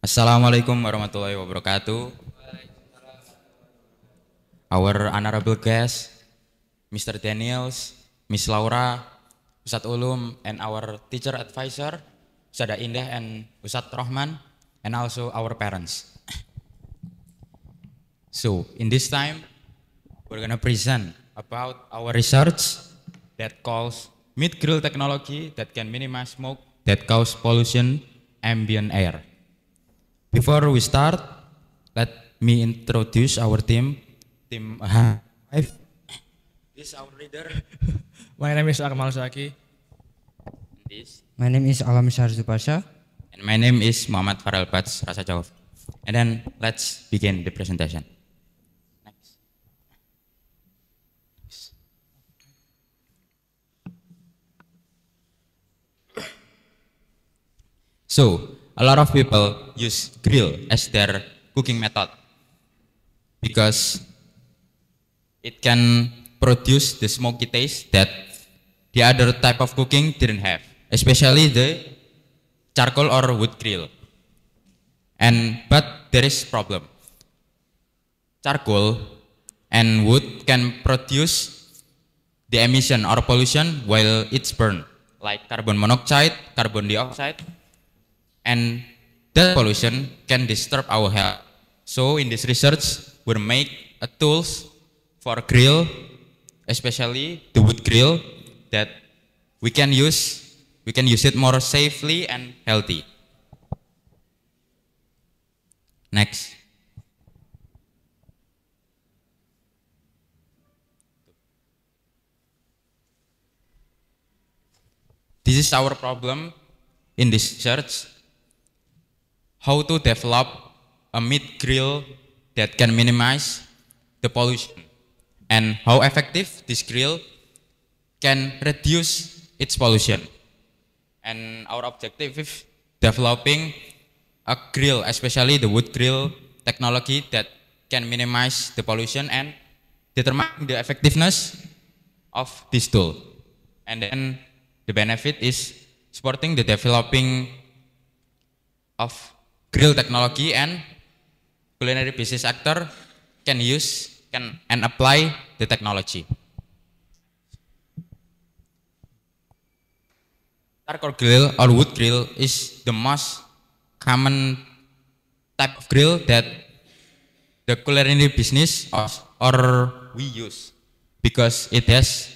Assalamualaikum warahmatullahi wabarakatuh. Our honorable guest, Mr. Daniels, Miss Laura, Ustadz Ulum, and our teacher advisor, Ustadzah Indah and Ustadz Rohman, and also our parents. So, in this time, we're gonna present about our research that calls mid-grill technology that can minimize smoke that cause pollution ambient air. Before we start, let me introduce our team. Team 5. This is our leader. My name is Akmal Zaki. This. My name is Alam Syarzu Pasha. And my name is Muhammad Farel Bats Rasa Jauh. And then let's begin the presentation. Next. So, a lot of people use grill as their cooking method because it can produce the smoky taste that the other type of cooking didn't have, especially the charcoal or wood grill. But there is problem. Charcoal and wood can produce the emission or pollution while it's burned, like carbon monoxide, carbon dioxide, and that pollution can disturb our health. So in this research, we make a tools for grill, especially the wood grill, that we can use it more safely and healthy. Next. This is our problem in this research: how to develop a meat grill that can minimize the pollution, and how effective this grill can reduce its pollution. And our objective is developing a grill, especially the wood grill technology that can minimize the pollution and determine the effectiveness of this tool. And then the benefit is supporting the developing of grill technology, and culinary business actor can and apply the technology. Charcoal grill or wood grill is the most common type of grill that the culinary business or we use because it has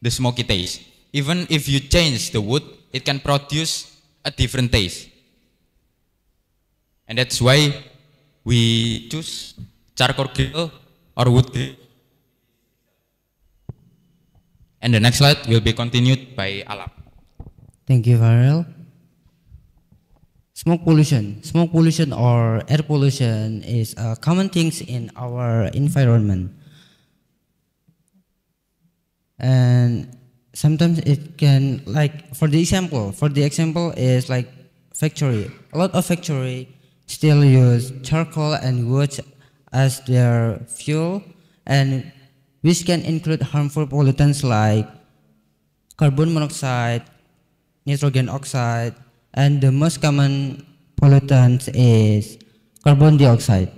the smoky taste. Even if you change the wood, it can produce a different taste. And that's why we choose charcoal grill or wood grill. And the next slide will be continued by Alam. Thank you, Farel. Smoke pollution or air pollution is a common things in our environment. And sometimes it can, like, for the example is like factory. A lot of factory still use charcoal and wood as their fuel, and which can include harmful pollutants like carbon monoxide, nitrogen oxide, and the most common pollutant is carbon dioxide.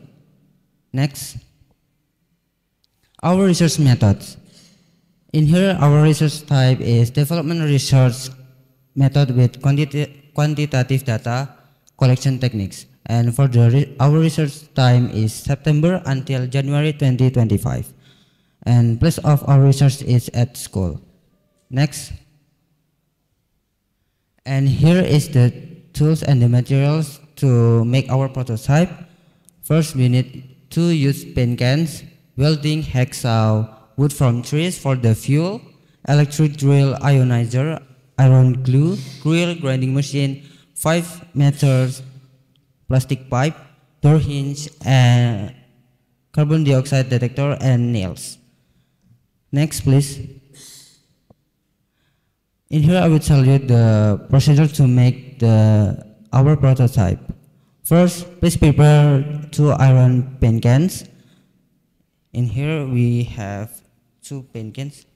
Next, our research methods. In here, our research type is development research method with quantitative data collection techniques. And for our research time is September until January 2025. And place of our research is at school. Next. And here is the tools and the materials to make our prototype. First, we need to use paint cans, welding, hacksaw, wood from trees for the fuel, electric drill, ionizer, iron glue, grill, grinding machine, 5 meters, plastic pipe, door hinge, and carbon dioxide detector, and nails. Next, please. In here, I will tell you the procedure to make our prototype. First, please prepare 2 iron paint cans. In here, we have 2 paint cans.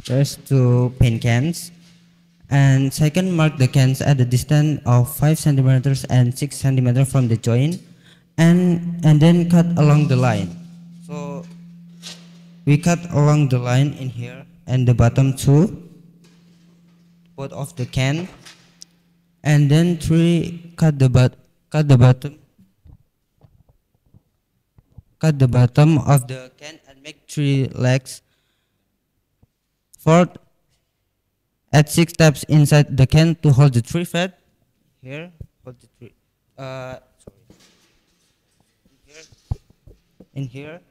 There's 2 paint cans. And second, mark the cans at a distance of 5 centimeters and 6 centimeters from the joint, and then cut along the line. So we cut along the line in here and the bottom too, both of the can, and then 3, cut the bottom of the can and make 3 legs. 4th, add 6 tabs inside the can to hold the 3 fat. Here, hold the 3. Sorry. In here.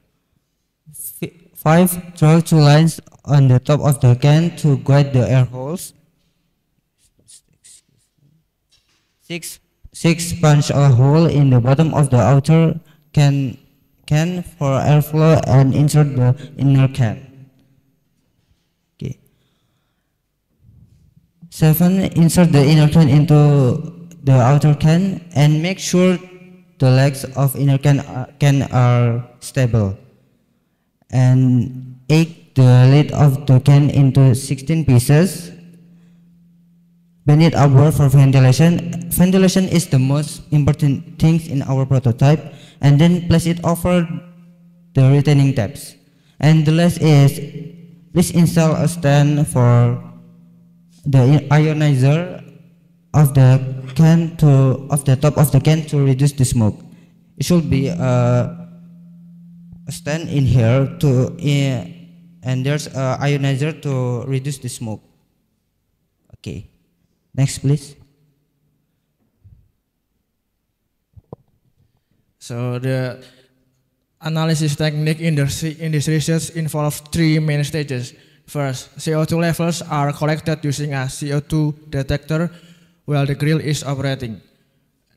5, draw 2 lines on the top of the can to guide the air holes. 6, punch a hole in the bottom of the outer can for airflow and insert the inner can. 7, insert the inner can into the outer can and make sure the legs of inner can are stable. And 8, the lid of the can into 16 pieces. Bend it upward for ventilation. Ventilation is the most important thing in our prototype. And then place it over the retaining tabs. And the last is, please install a stand for the ionizer of the top of the can to reduce the smoke. It should be a stand in here and there's a ionizer to reduce the smoke. Okay, next please. So the analysis technique in this research involves 3 main stages. First, CO2 levels are collected using a CO2 detector while the grill is operating.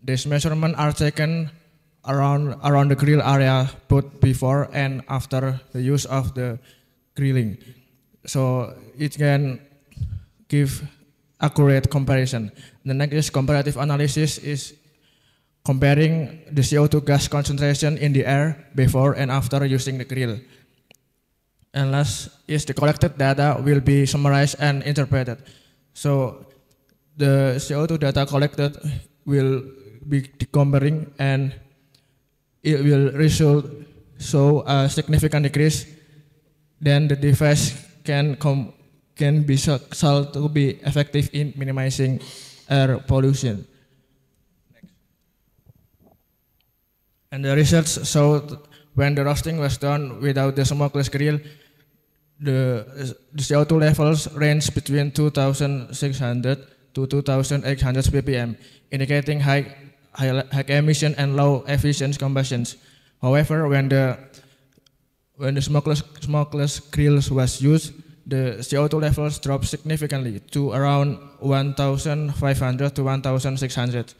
These measurements are taken around the grill area both before and after the use of the grilling. So it can give accurate comparison. The next is comparative analysis, is comparing the CO2 gas concentration in the air before and after using the grill. And last is the collected data will be summarized and interpreted. So the CO2 data collected will be comparing and it will show a significant decrease. Then the device can be shown to be effective in minimizing air pollution. And the research showed when the roasting was done without the smokeless grill, the CO2 levels range between 2,600 to 2,800 ppm, indicating high emission and low efficient combustions. However, when the smokeless grills was used, the CO2 levels dropped significantly to around 1,500 to 1,600.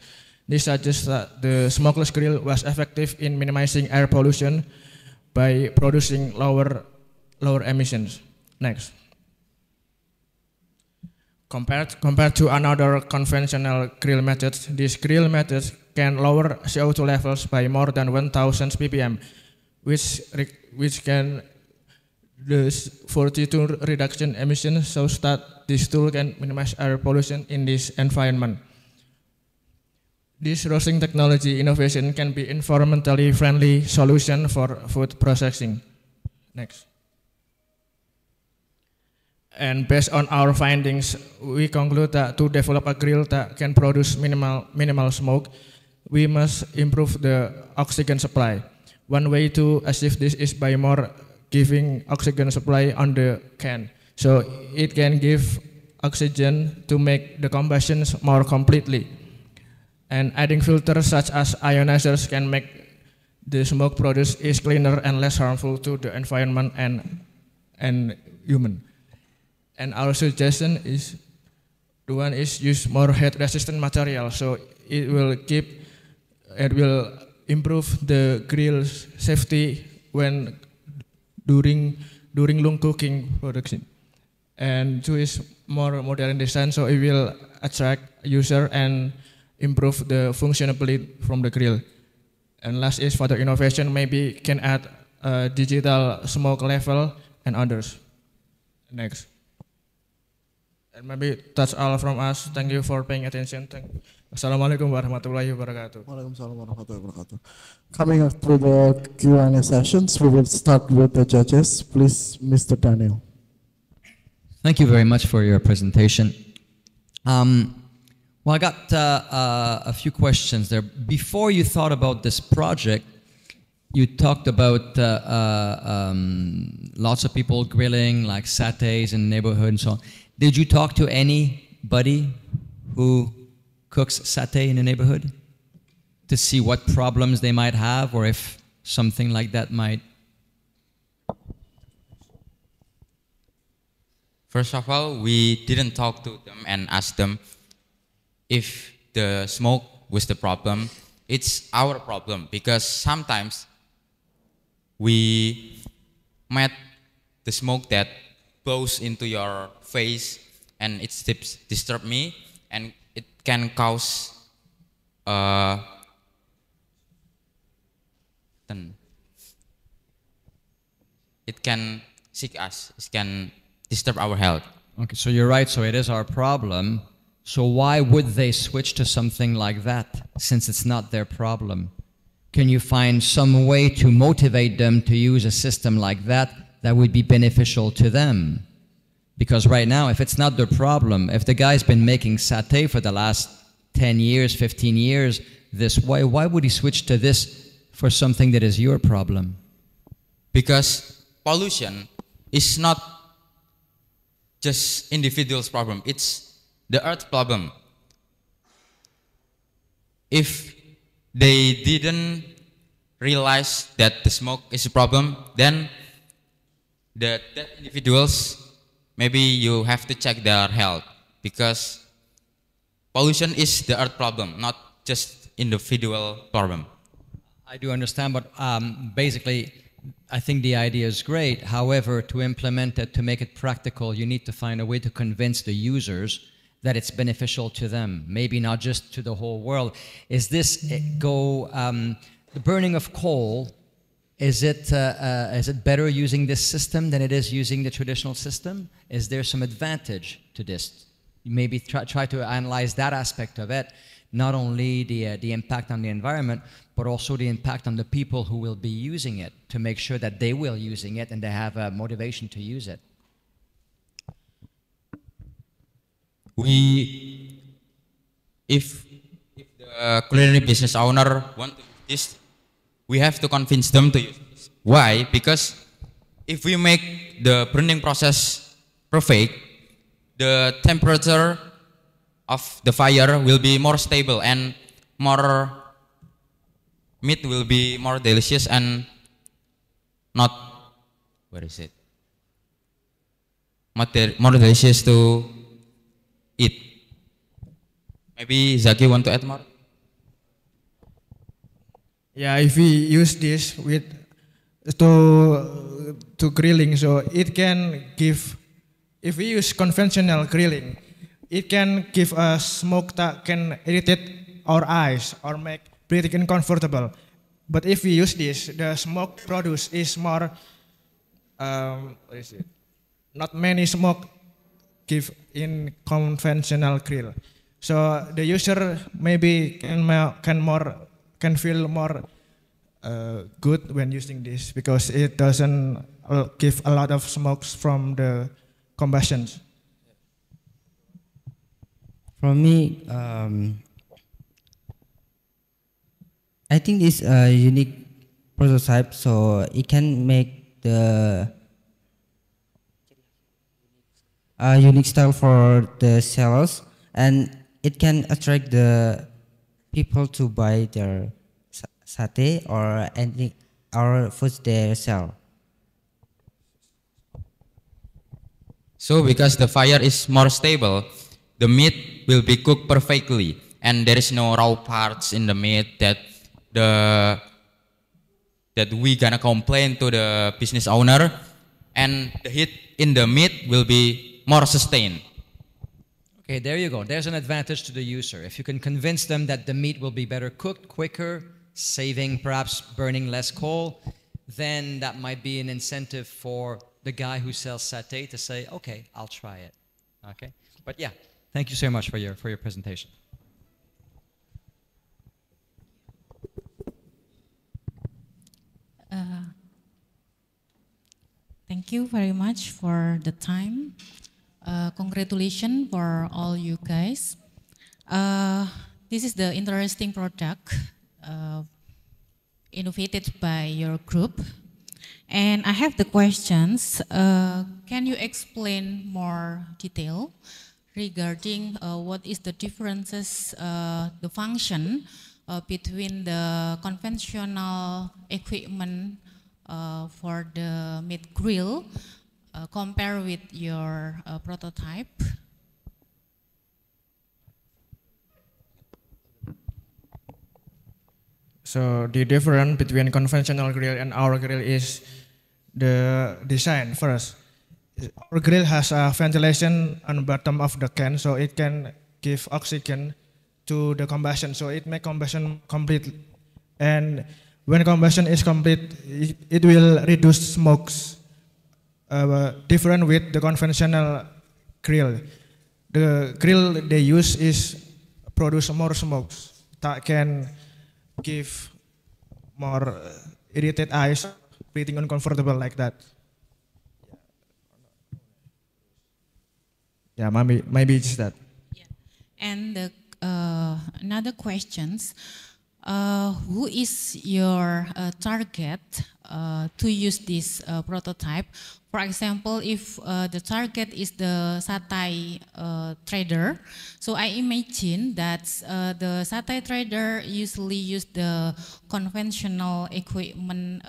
This suggests that the smokeless grill was effective in minimizing air pollution by producing lower emissions. Next. Compared to another conventional grill methods, these grill methods can lower CO2 levels by more than 1,000 ppm, which can the 42 reduction emissions shows that this tool can minimize air pollution in this environment. This roasting technology innovation can be environmentally friendly solution for food processing. Next. And based on our findings, we conclude that to develop a grill that can produce minimal smoke, we must improve the oxygen supply. One way to achieve this is by more giving oxygen supply on the can, so it can give oxygen to make the combustions more completely. And adding filters such as ionizers can make the smoke produced is cleaner and less harmful to the environment and human. And our suggestion is, the one is use more heat-resistant material, so it will improve the grill's safety when during long cooking production. And two is more modern design, so it will attract user and improve the functionality from the grill. And last is further innovation, maybe can add a digital smoke level and others. Next. And maybe that's all from us. Thank you for paying attention. Assalamualaikum warahmatullahi wabarakatuh. Waalaikumsalam warahmatullahi wabarakatuh. Coming up to the Q&A sessions, we will start with the judges. Please, Mr. Daniel. Thank you very much for your presentation. Well, I got a few questions there. Before you thought about this project, you talked about lots of people grilling, like satays in the neighborhood and so on. Did you talk to anybody who cooks satay in the neighborhood to see what problems they might have, or if something like that might? First of all, we didn't talk to them and ask them if the smoke was the problem. It's our problem, because sometimes we met the smoke that blows into your face and it disturb me, and it can cause it can sick us, it can disturb our health. Okay, so you're right, so it is our problem. So why would they switch to something like that, since it's not their problem? Can you find some way to motivate them to use a system like that that would be beneficial to them? Because right now, if it's not their problem, if the guy's been making satay for the last 10 years, 15 years this way, why would he switch to this for something that is your problem? Because pollution is not just individual's problem, it's the earth problem. If they didn't realize that the smoke is a problem, then that individuals, maybe you have to check their health, because pollution is the earth problem, not just individual problem. I do understand, but basically, I think the idea is great. However, to implement it, to make it practical, you need to find a way to convince the users that it's beneficial to them, maybe not just to the whole world. Is this the burning of coal, is it better using this system than it is using the traditional system? Is there some advantage to this? Maybe try to analyze that aspect of it, not only the impact on the environment, but also the impact on the people who will be using it, to make sure that they will using it and they have a motivation to use it. If the culinary business owner want to use this, we have to convince them to use this. Why? Because if we make the burning process perfect, the temperature of the fire will be more stable and more meat will be more delicious and not, where is it? More delicious to eat. Maybe Zaki want to add more? Yeah, if we use this with to grilling, so it can give. If we use conventional grilling, it can give a smoke that can irritate our eyes or make breathing uncomfortable. But if we use this, the smoke produced is more. What is it? Not many smoke give in conventional grill, so the user maybe can feel more good when using this, because it doesn't give a lot of smokes from the combustions. For me, I think it's a unique prototype, so it can make the unique style for the sellers, and it can attract the people to buy their satay or any our foods they sell. So because the fire is more stable, the meat will be cooked perfectly, and there is no raw parts in the meat that we gonna complain to the business owner, and the heat in the meat will be more sustained. Okay, there you go. There's an advantage to the user. If you can convince them that the meat will be better cooked, quicker, saving perhaps burning less coal, then that might be an incentive for the guy who sells satay to say, okay, I'll try it. Okay. But yeah, thank you so much for your presentation. Thank you very much for the time. Congratulations for all you guys. This is the interesting product innovated by your group. And I have the questions. Can you explain more detail regarding what is the differences, the function between the conventional equipment for the meat grill compare with your prototype? So the difference between conventional grill and our grill is the design first. Our grill has a ventilation on the bottom of the can, so it can give oxygen to the combustion, so it makes combustion complete. And when combustion is complete, it will reduce smokes. Different with the conventional grill. The grill they use is produce more smokes that can give more irritated eyes, breathing uncomfortable like that. Yeah, maybe it's that. Yeah. And the, another questions, who is your target to use this prototype? For example, if the target is the satay trader, so I imagine that the satay trader usually use the conventional equipment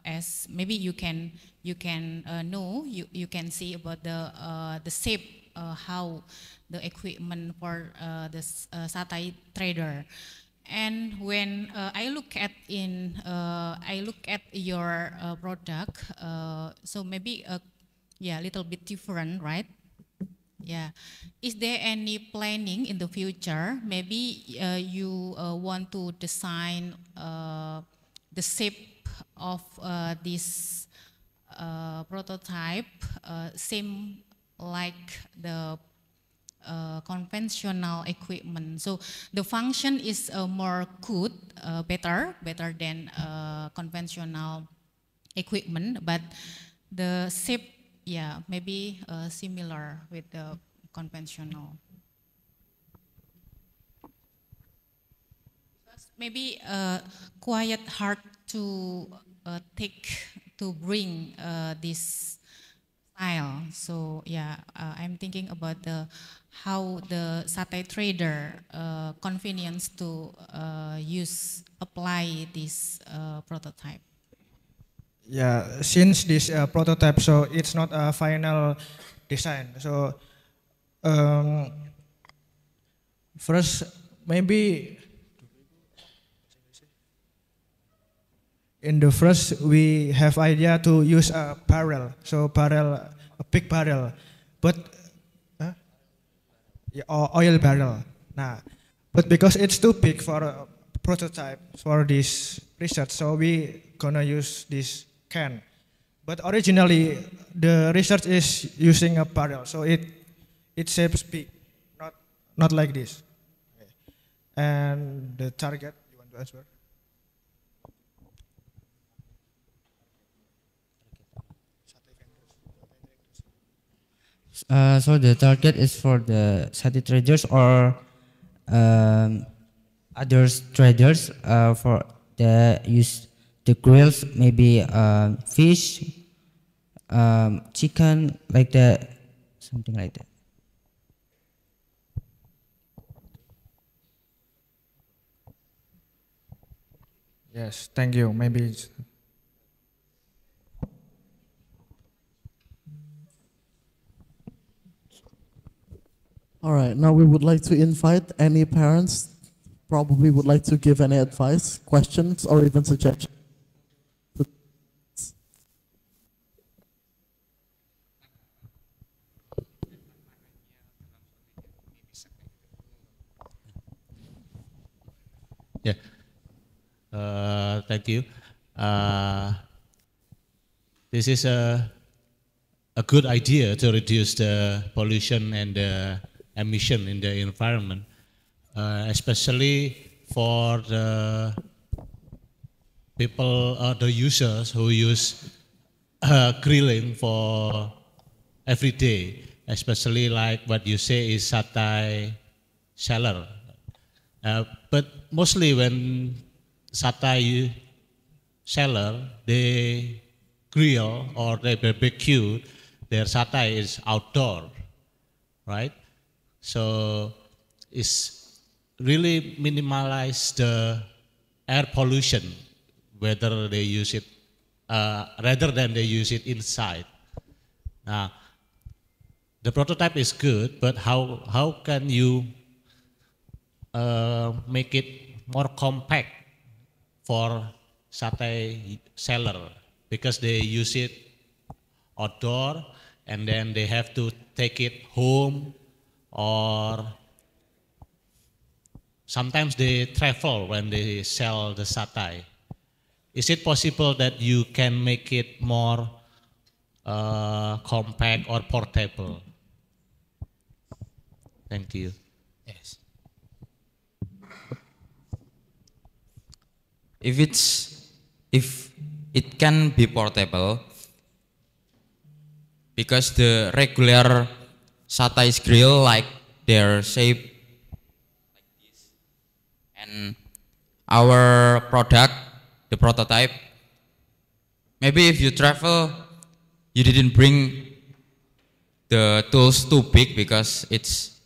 as maybe you can know, you can see about the shape, how the equipment for the satay trader. And when I look at your product, so maybe yeah, a little bit different, right? Yeah. Is there any planning in the future? Maybe you want to design the shape of this prototype same like the conventional equipment. So the function is more good, better than conventional equipment, but the shape, yeah, maybe similar with the conventional. Maybe quite hard to bring this style. So yeah, I'm thinking about how the satay trader convenience to apply this prototype. Yeah, since this prototype, so it's not a final design. So first, maybe in the first we have idea to use a barrel, so a big barrel, but oil barrel. Nah, but because it's too big for a prototype for this research, so we gonna use this can. But originally the research is using a barrel, so it shapes big, not like this. Okay. And the target, you want to answer? So the target is for the satay traders or other traders for the use the grills, maybe fish, chicken, like that, something like that. Yes, thank you. Maybe. All right, now we would like to invite any parents probably would like to give any advice, questions, or even suggestions. Yeah, thank you. This is a good idea to reduce the pollution and the emission in the environment, especially for the people or the users who use grilling for every day, especially like what you say is satay seller. But mostly when satay seller, they grill or they barbecue, their satay is outdoor, right? So it's really minimalize the air pollution, whether they use it, rather than they use it inside. Now, the prototype is good, but how can you make it more compact for satay seller? Because they use it outdoor and then they have to take it home, or sometimes they travel when they sell the satay. Is it possible that you can make it more compact or portable? Thank you. Yes. If it can be portable, because the regular satay grill, like their shape like this, and our product, the prototype, maybe if you travel, you didn't bring the tools too big because it's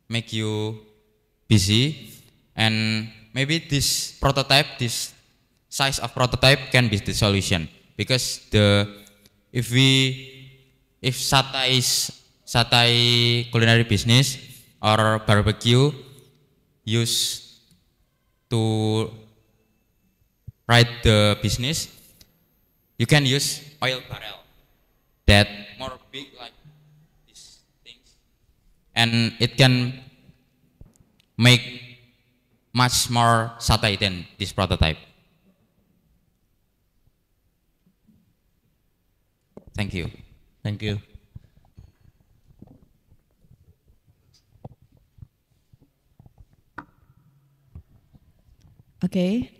make you busy, and maybe this prototype, this size of prototype can be the solution, because if satay culinary business or barbecue use to write the business, you can use oil barrel that more big like these things, and it can make much more satay than this prototype. Thank you. Thank you. Okay.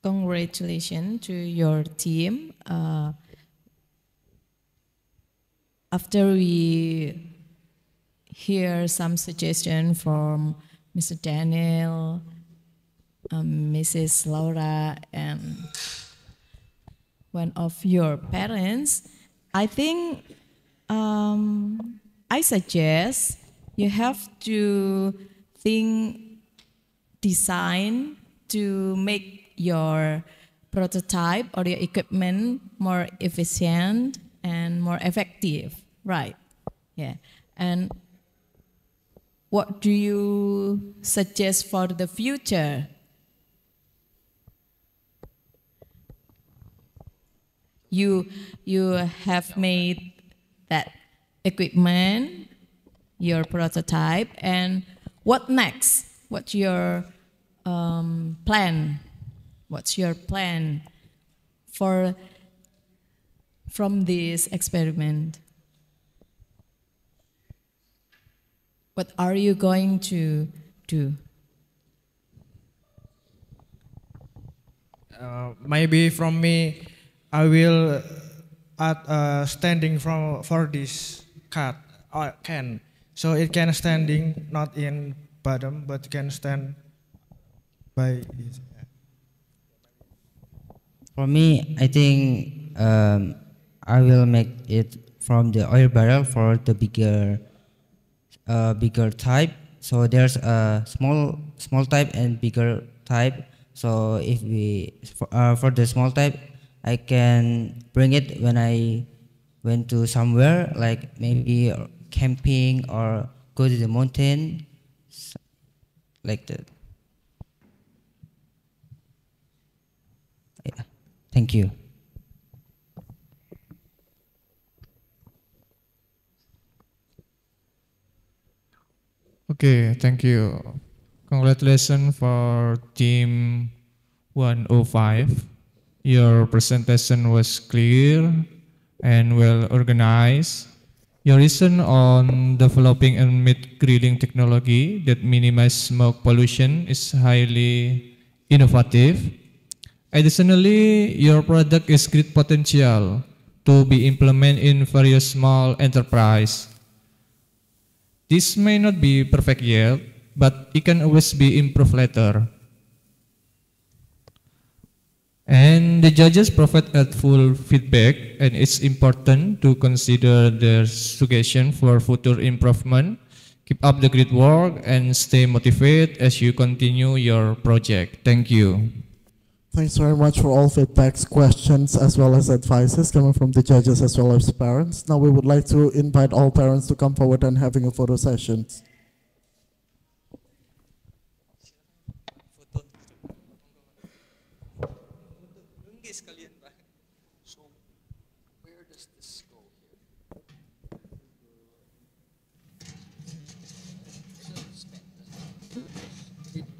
Congratulations to your team. After we hear some suggestion from Mr. Daniel, Mrs. Laura, and one of your parents, I think I suggest you have to think design to make your prototype or your equipment more efficient and more effective, right? Yeah. And what do you suggest for the future? You have made that equipment, your prototype, and what next? What's your plan? What's your plan from this experiment? What are you going to do? Maybe from me, I will add standing for this can, so it can standing not in bottom, but can stand by it. For me, I think I will make it from the oil barrel for the bigger type. So there's a small type and bigger type. So if for the small type, I can bring it when I went to somewhere, like maybe camping or go to the mountain, like that. Yeah. Thank you. Okay, thank you. Congratulations for Team 105. Your presentation was clear and well organized, Your reason on developing a meat grilling technology that minimize smoke pollution is highly innovative. Additionally, your product is great potential to be implemented in various small enterprise. This may not be perfect yet, but it can always be improved later. And the judges provide helpful feedback, and it's important to consider their suggestion for future improvement. Keep up the great work and stay motivated as you continue your project. Thank you. Thanks very much for all feedbacks, questions, as well as advices coming from the judges as well as parents. Now we would like to invite all parents to come forward and having a photo session.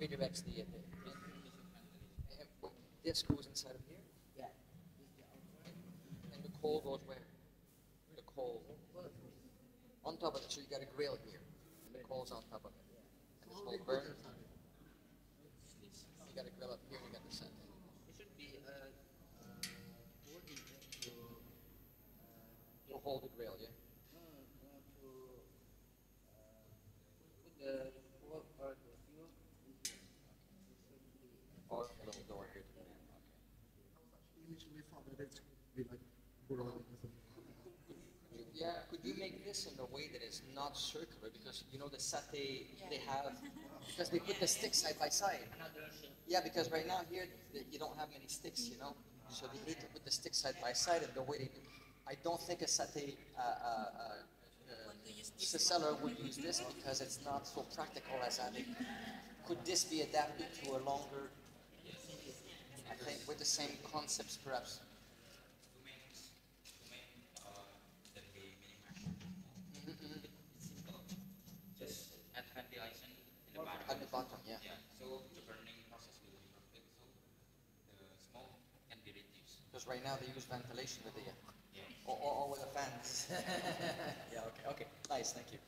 Redirects this goes inside of here. Yeah. And the coal goes where? The coal. On top of it, so you got a grill here. And the coal's on top of it. And this whole burn. You got a grill up here, you got the set. It should be to hold the grill, yeah? Or a little door here. Yeah, could you make this in a way that is not circular? Because you know the satay they have, because they put the sticks side by side. Yeah, because right now here you don't have many sticks, you know. So they need to put the sticks side by side, and the way they do. I don't think a satay seller would use this because it's not so practical as having. Could this be adapted to a longer? I think with the same concepts, perhaps. Just add ventilation in the bottom. At the bottom, yeah. So the burning process will be perfect. So the smoke can be reduced. Because right now they use ventilation with the or with the fans. Yeah. Okay. Nice. Thank you.